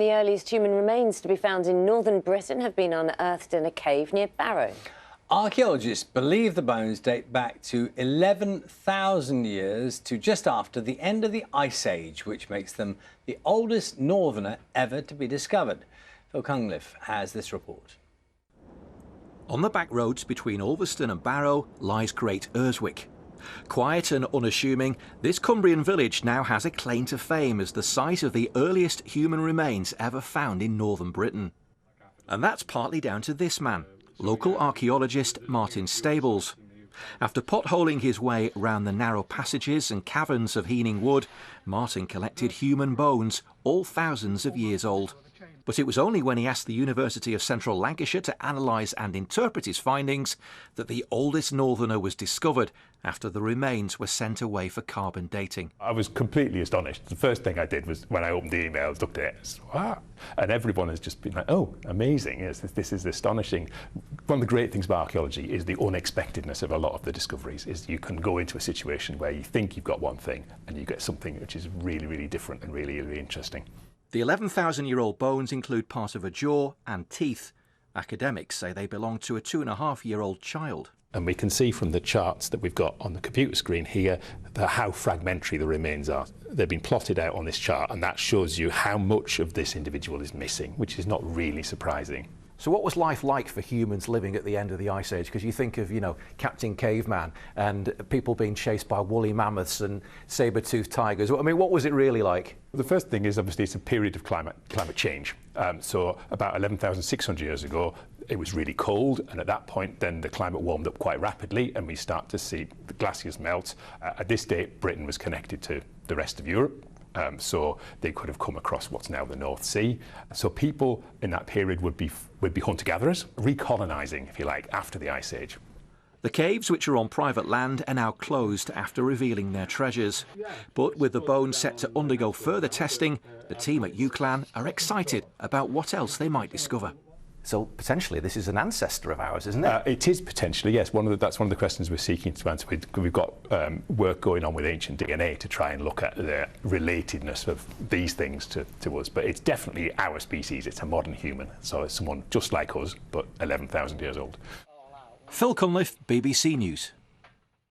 The earliest human remains to be found in northern Britain have been unearthed in a cave near Barrow. Archaeologists believe the bones date back to 11,000 years to just after the end of the Ice Age, which makes them the oldest northerner ever to be discovered. Phil Cunliffe has this report. On the back roads between Ulverston and Barrow lies Great Urswick. Quiet and unassuming, this Cumbrian village now has a claim to fame as the site of the earliest human remains ever found in northern Britain. And that's partly down to this man, local archaeologist Martin Stables. After potholing his way round the narrow passages and caverns of Heening Wood, Martin collected human bones, all thousands of years old. But it was only when he asked the University of Central Lancashire to analyse and interpret his findings that the oldest northerner was discovered after the remains were sent away for carbon dating. I was completely astonished. The first thing I did was, when I opened the email, looked at it, wow. And everyone has just been like, oh, amazing, yes, this is astonishing. One of the great things about archaeology is the unexpectedness of a lot of the discoveries, is you can go into a situation where you think you've got one thing and you get something which is really, really different and really, really interesting. The 11,000-year-old bones include part of a jaw and teeth. Academics say they belong to a 2.5-year-old child. And we can see from the charts that we've got on the computer screen here how fragmentary the remains are. They've been plotted out on this chart, and that shows you how much of this individual is missing, which is not really surprising. So what was life like for humans living at the end of the Ice Age? Because you think of, Captain Caveman and people being chased by woolly mammoths and saber-toothed tigers. I mean, what was it really like? The first thing is, obviously, it's a period of climate change. So about 11,600 years ago, it was really cold, and at that point, then the climate warmed up quite rapidly, and we start to see the glaciers melt. At this date, Britain was connected to the rest of Europe. So they could have come across what's now the North Sea. So people in that period would be hunter-gatherers, recolonising, if you like, after the Ice Age. The caves, which are on private land, are now closed after revealing their treasures. But with the bones set to undergo further testing, the team at UCLan are excited about what else they might discover. So potentially this is an ancestor of ours, isn't it? It is potentially, yes. That's one of the questions we're seeking to answer. We've got work going on with ancient DNA to try and look at the relatedness of these things to us. But it's definitely our species. It's a modern human. So it's someone just like us, but 11,000 years old. Phil Cunliffe, BBC News.